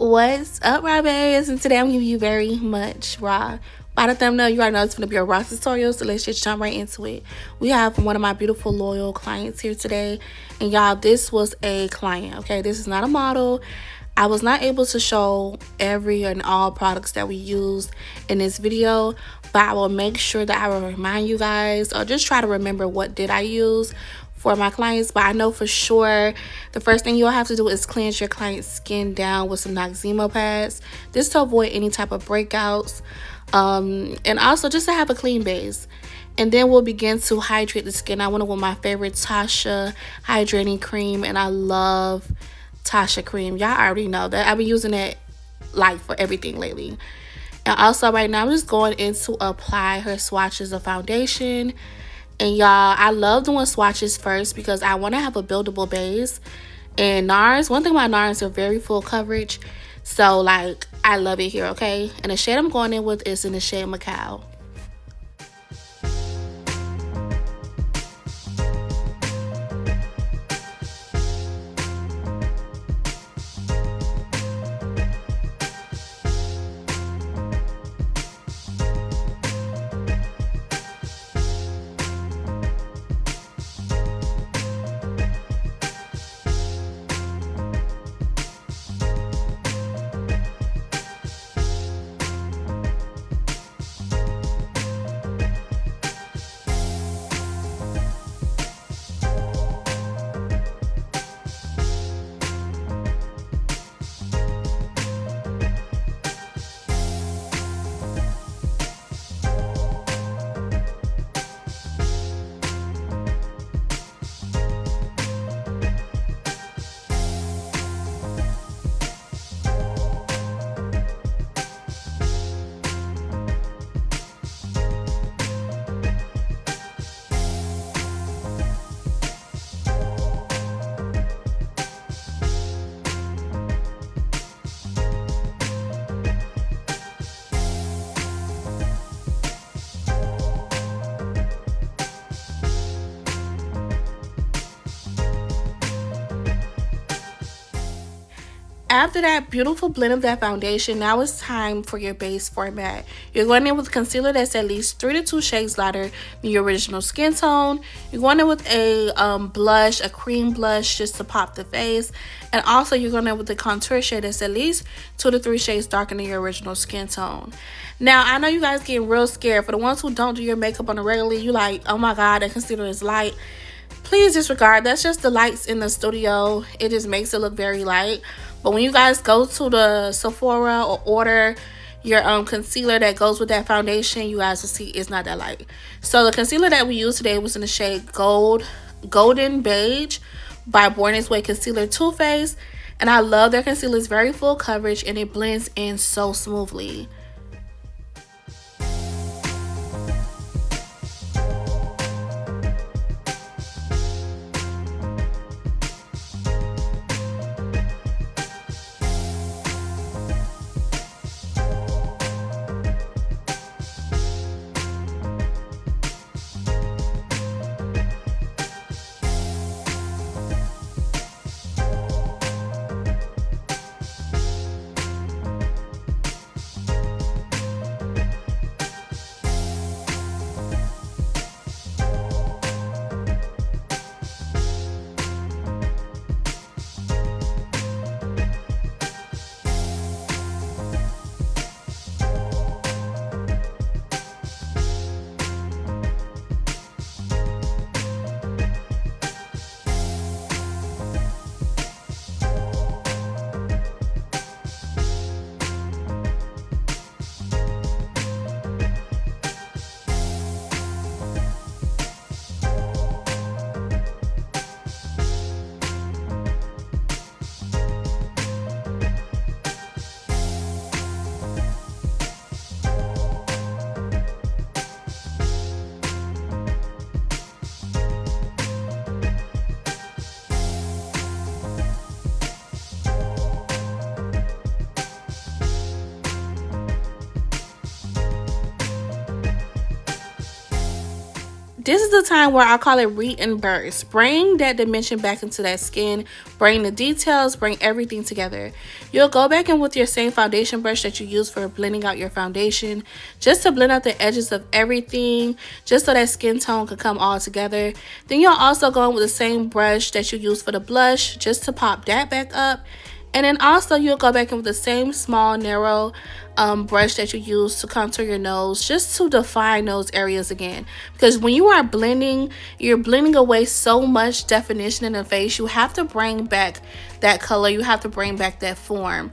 What's up, RAWBABES? And today I'm giving you very much raw. By the thumbnail, you already know it's going to be a raw tutorial, so let's just jump right into it. We have one of my beautiful loyal clients here today, and y'all, this was a client, okay? This is not a model. I was not able to show every and all products that we used in this video, but I will make sure that I will remind you guys, or just try to remember what did I use for my clients. But I know for sure the first thing you'll have to do is cleanse your client's skin down with some Noxzema pads, just to avoid any type of breakouts, and also just to have a clean base. And then we'll begin to hydrate the skin. I went with my favorite Tasha hydrating cream, and I love Tasha cream. Y'all already know that I've been using it like for everything lately. And also right now I'm just going in to apply her swatches of foundation. And y'all, I love doing swatches first because I want to have a buildable base. And NARS, one thing about NARS, they're very full coverage. So like, I love it here, okay? And the shade I'm going in with is in the shade Macao. After that beautiful blend of that foundation, now it's time for your base format. You're going in with concealer that's at least 3 to 2 shades lighter than your original skin tone. You're going in with a blush, a cream blush, just to pop the face. And also you're going in with a contour shade that's at least 2 to 3 shades darker than your original skin tone. Now, I know you guys getting real scared. For the ones who don't do your makeup on a regular, you like, oh my god, that concealer is light. Please disregard. That's just the lights in the studio. It just makes it look very light. But when you guys go to the Sephora or order your concealer that goes with that foundation, you guys will see it's not that light. So the concealer that we used today was in the shade Golden Beige by Born This Way Concealer Too Faced. And I love their concealer. It's very full coverage and it blends in so smoothly. This is the time where I call it reimburse. Bring that dimension back into that skin. Bring the details. Bring everything together. You'll go back in with your same foundation brush that you use for blending out your foundation, just to blend out the edges of everything, just so that skin tone can come all together. Then you'll also go in with the same brush that you use for the blush, just to pop that back up. And then also you'll go back in with the same small narrow brush that you use to contour your nose, just to define those areas again. Because when you are blending, you're blending away so much definition in the face. You have to bring back that color. You have to bring back that form.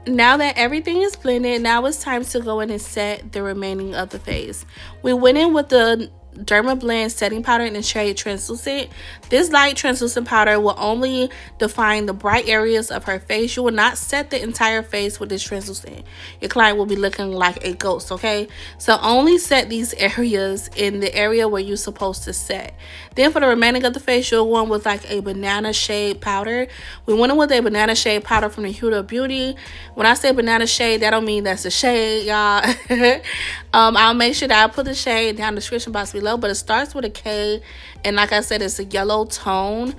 Now that everything is blended, now it's time to go in and set the remaining of the face. We went in with the Derma Blend setting powder in the shade Translucent. This light translucent powder will only define the bright areas of her face. You will not set the entire face with this translucent. Your client will be looking like a ghost, okay? So only set these areas in the area where you're supposed to set. Then for the remaining of the face, you'll go in with like a banana shade powder. We went in with a banana shade powder from the Huda Beauty. When I say banana shade, that don't mean that's a shade, y'all. I'll make sure that I put the shade down in the description box below, but it starts with a K, and like I said, it's a yellow tone.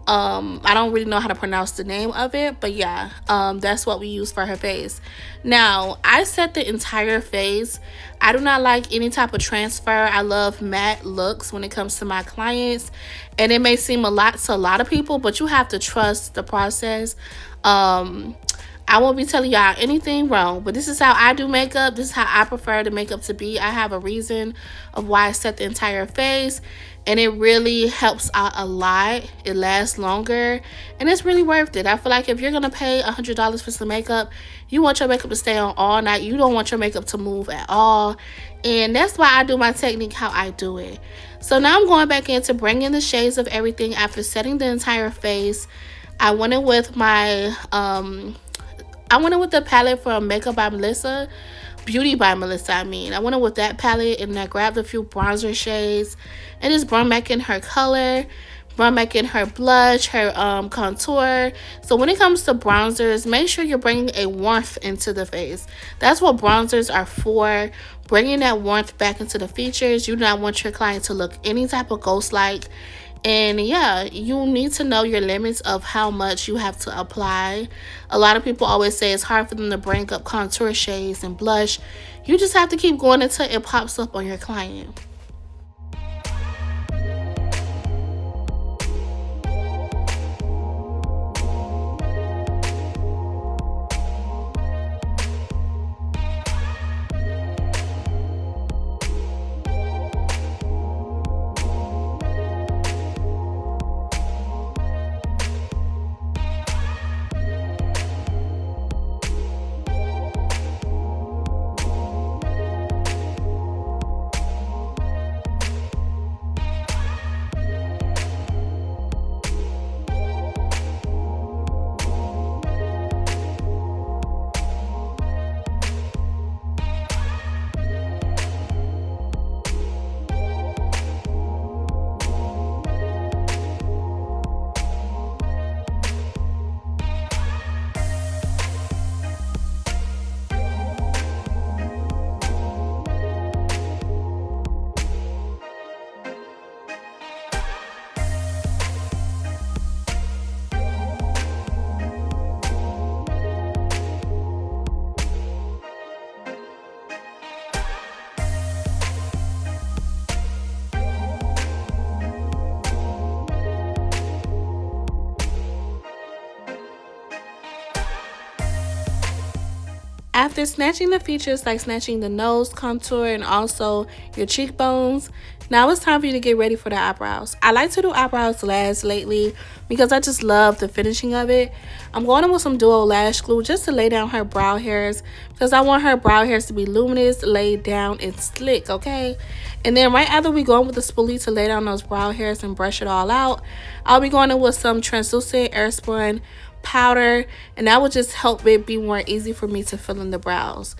I don't really know how to pronounce the name of it, but yeah, that's what we use for her face. Now, I set the entire face. I do not like any type of transfer. I love matte looks when it comes to my clients, and it may seem a lot to a lot of people, but you have to trust the process. I won't be telling y'all anything wrong, but this is how I do makeup. This is how I prefer the makeup to be. I have a reason of why I set the entire face, and it really helps out a lot. It lasts longer, and it's really worth it. I feel like if you're gonna pay $100 for some makeup, you want your makeup to stay on all night. You don't want your makeup to move at all, and that's why I do my technique how I do it. So now I'm going back in to bring in the shades of everything after setting the entire face. I went in with my I went in with the palette from Makeup by Melissa, Beauty by Melissa, I mean. I went in with that palette, and I grabbed a few bronzer shades and just brought back in her color, brought back in her blush, her contour. So when it comes to bronzers, make sure you're bringing a warmth into the face. That's what bronzers are for, bringing that warmth back into the features. You do not want your client to look any type of ghost-like. And yeah, you need to know your limits of how much you have to apply. A lot of people always say it's hard for them to bring up contour shades and blush. You just have to keep going until it pops up on your client. after snatching the features, like snatching the nose contour and also your cheekbones, now it's time for you to get ready for the eyebrows. I like to do eyebrows last lately because I just love the finishing of it. I'm going in with some duo lash glue just to lay down her brow hairs because I want her brow hairs to be luminous, laid down, and slick, okay? And then right after we go in with the spoolie to lay down those brow hairs and brush it all out, I'll be going in with some translucent airspun powder, and that will just help it be more easy for me to fill in the brows.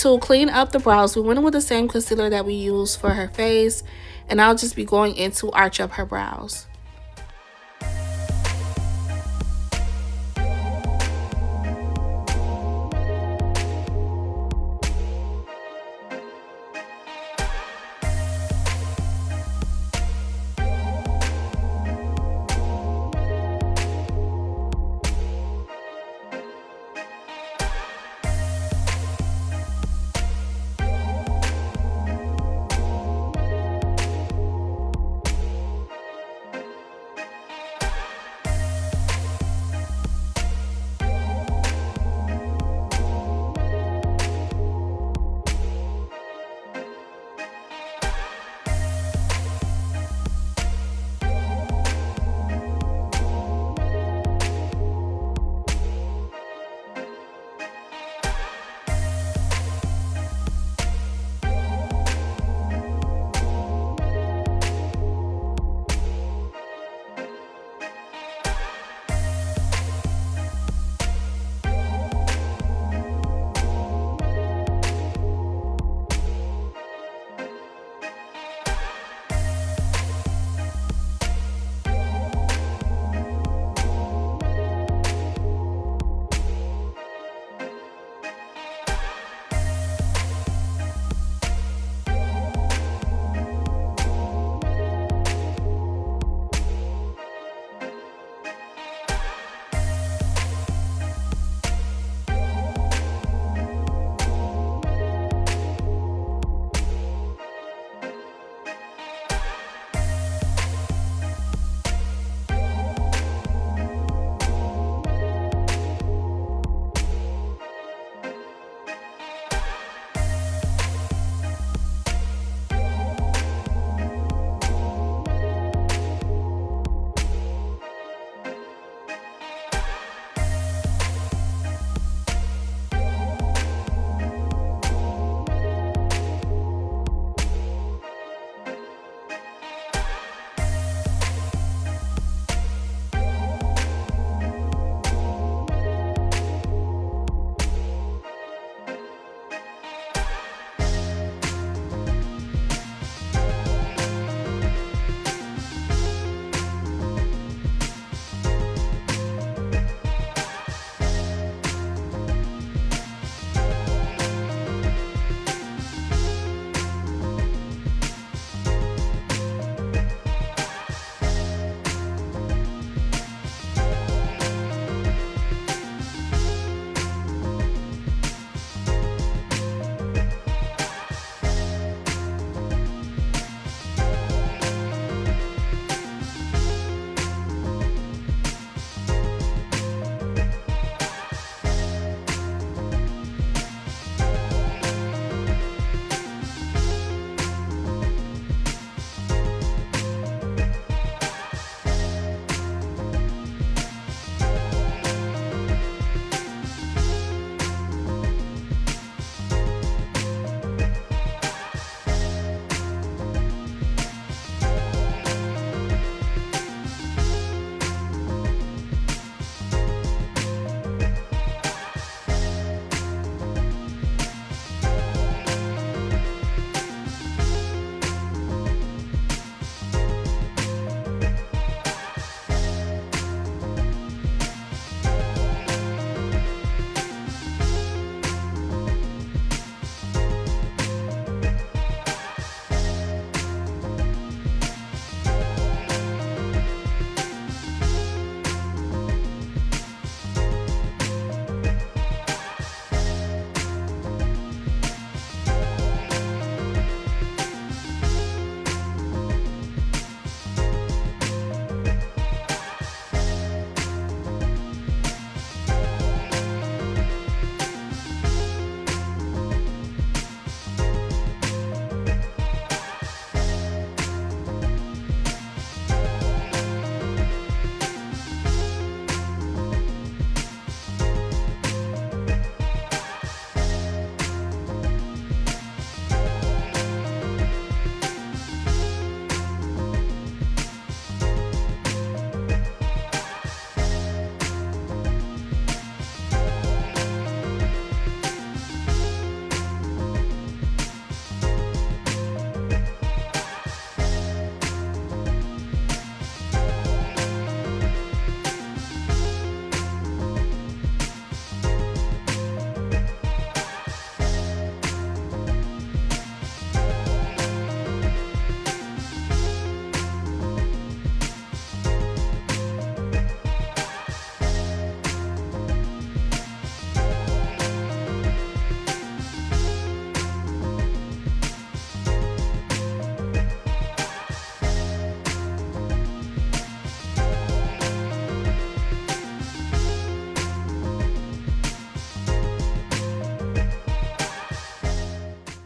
To clean up the brows, we went in with the same concealer that we used for her face, and I'll just be going in to arch up her brows.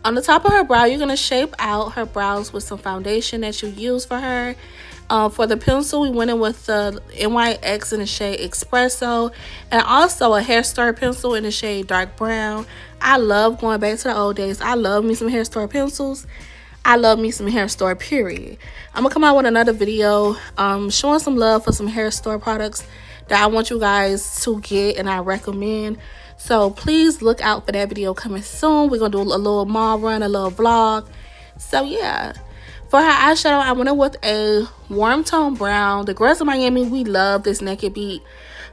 On the top of her brow, you're going to shape out her brows with some foundation that you use for her. For the pencil, we went in with the NYX in the shade Espresso, and also a hair store pencil in the shade Dark Brown. I love going back to the old days. I love me some hair store pencils. I love me some hair store, period. I'm gonna come out with another video showing some love for some hair store products that I want you guys to get and I recommend. So please look out for that video coming soon. We're gonna do a little mall run, a little vlog. So yeah. For her eyeshadow, I went in with a warm tone brown. The girls in Miami, we love this naked beat.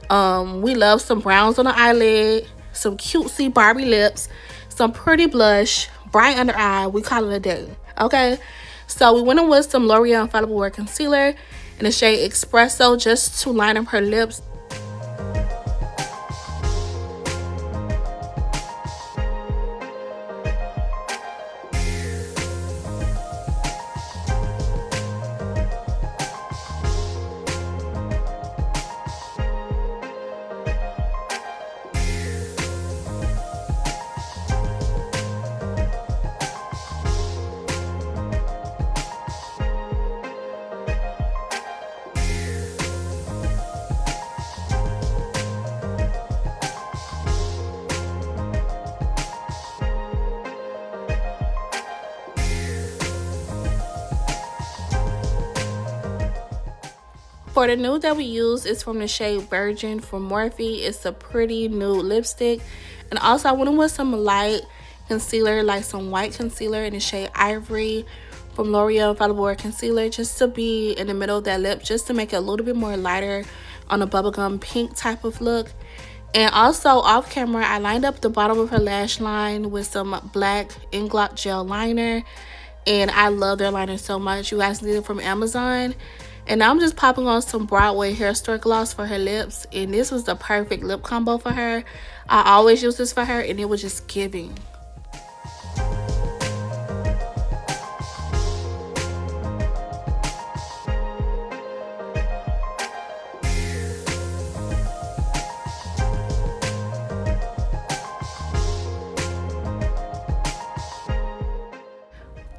We love some browns on the eyelid, some cutesy Barbie lips, some pretty blush, bright under eye. We call it a day, okay? So we went in with some L'Oreal Infallible Wear Concealer in the shade Espresso just to line up her lips. For the nude that we use is from the shade Virgin from Morphe. It's a pretty nude lipstick. And also I went in with some light concealer, like some white concealer in the shade Ivory from L'Oreal Infallible Wear Concealer, just to be in the middle of that lip, just to make it a little bit more lighter on a bubblegum pink type of look. And also off camera, I lined up the bottom of her lash line with some black Inglot gel liner. And I love their liner so much. You guys can get it from Amazon. And now I'm just popping on some Broadway hair store gloss for her lips. And this was the perfect lip combo for her. I always use this for her and it was just giving.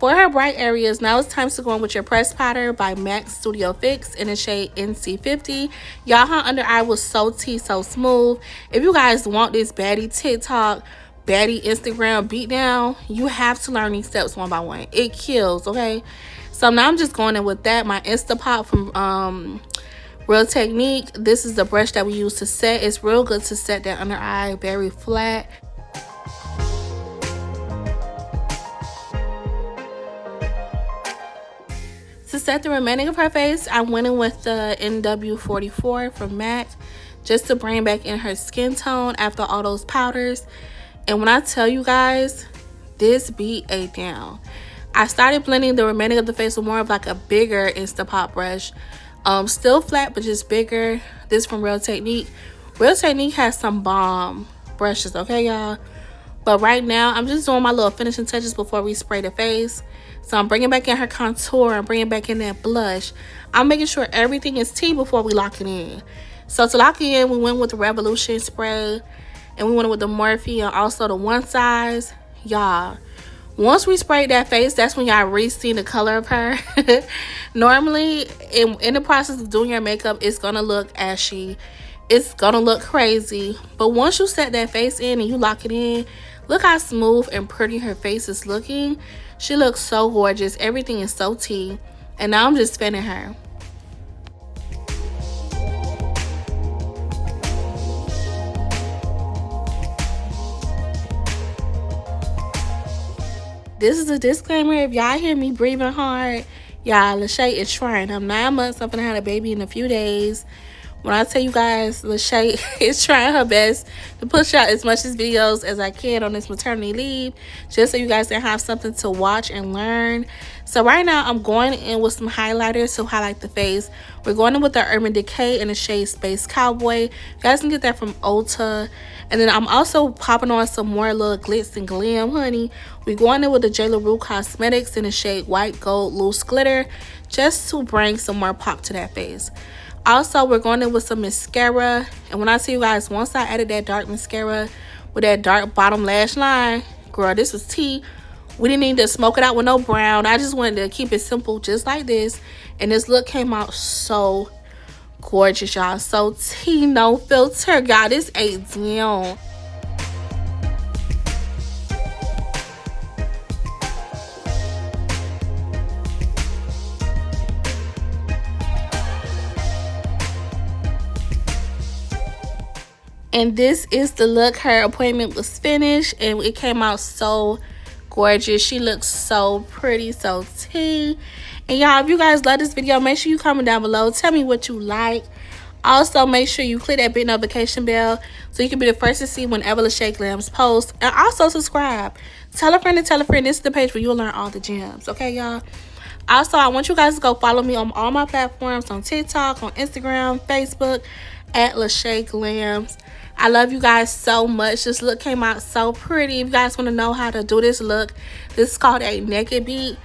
For her bright areas, now it's time to go in with your pressed powder by MAC Studio Fix in the shade NC50. Y'all, her under eye was so tea, so smooth. If you guys want this baddie TikTok, baddie Instagram beatdown, you have to learn these steps one by one. It kills, okay? So now I'm just going in with that, my Instapot from Real Technique. This is the brush that we use to set. It's real good to set that under eye very flat. To set the remaining of her face, I went in with the NW44 from MAC just to bring back in her skin tone after all those powders. And when I tell you guys, this beat a down. I started blending the remaining of the face with more of like a bigger Instapot brush. Still flat, but just bigger. This from Real Technique. Real Technique has some bomb brushes, okay, y'all? But right now, I'm just doing my little finishing touches before we spray the face. So I'm bringing back in her contour and bringing back in that blush. I'm making sure everything is tea before we lock it in. So to lock it in, we went with the Revolution spray. And we went with the Morphe and also the One Size. Y'all, once we sprayed that face, that's when y'all really see the color of her. Normally, in the process of doing your makeup, it's going to look ashy. It's going to look crazy. But once you set that face in and you lock it in, look how smooth and pretty her face is looking. She looks so gorgeous. Everything is so tea. And now I'm just fanning her. This is a disclaimer. If y'all hear me breathing hard, y'all, Lachey is trying. I'm 9 months. I'm gonna have a baby in a few days. When I tell you guys, Lachey is trying her best to push out as much videos as I can on this maternity leave, just so you guys can have something to watch and learn. So right now, I'm going in with some highlighters to highlight the face. We're going in with the Urban Decay in the shade Space Cowboy. You guys can get that from Ulta. And then I'm also popping on some more little glitz and glam, honey. We're going in with the J. LaRue Cosmetics in the shade White Gold Loose Glitter, just to bring some more pop to that face. Also, we're going in with some mascara. And when I tell you guys, once I added that dark mascara with that dark bottom lash line, girl, this was tea. We didn't need to smoke it out with no brown. I just wanted to keep it simple just like this. And this look came out so gorgeous, y'all. So tea, no filter. God, it's a damn. And this is the look. Her appointment was finished and it came out so gorgeous. She looks so pretty, so tea. And y'all, if you guys love this video, make sure you comment down below. Tell me what you like. Also, make sure you click that big notification bell so you can be the first to see whenever Lachey Glam's post. And also subscribe. Tell a friend to tell a friend. This is the page where you'll learn all the gems. Okay, y'all? Also, I want you guys to go follow me on all my platforms, on TikTok, on Instagram, Facebook, at Lachey Glams. I love you guys so much. This look came out so pretty. If you guys want to know how to do this look, this is called a naked beat.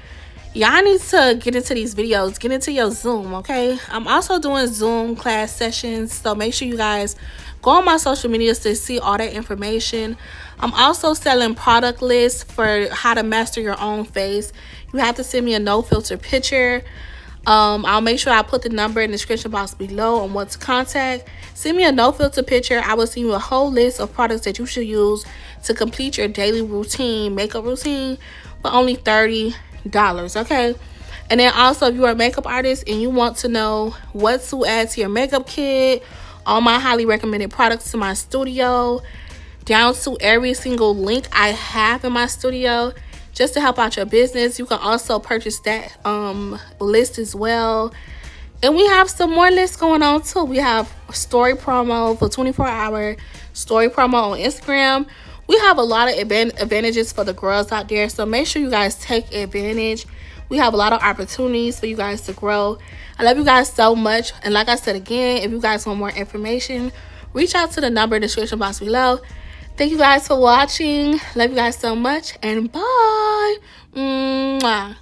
Y'all need to get into these videos. Get into your Zoom, okay? I'm also doing Zoom class sessions, so make sure you guys go on my social medias to see all that information. I'm also selling product lists for how to master your own face. You have to send me a no filter picture. I'll make sure I put the number in the description box below on what to contact. Send me a no filter picture. I will send you a whole list of products that you should use to complete your daily routine, makeup routine, for only $30, okay? And then also, if you're a makeup artist and you want to know what to add to your makeup kit, all my highly recommended products to my studio, down to every single link I have in my studio, just to help out your business, you can also purchase that list as well. And we have some more lists going on too. We have story promo for 24-hour story promo on Instagram. We have a lot of advantages for the girls out there, so make sure you guys take advantage. We have a lot of opportunities for you guys to grow. I love you guys so much. And like I said again, if you guys want more information, reach out to the number in the description box below. Thank you guys for watching. Love you guys so much. And bye. Mwah.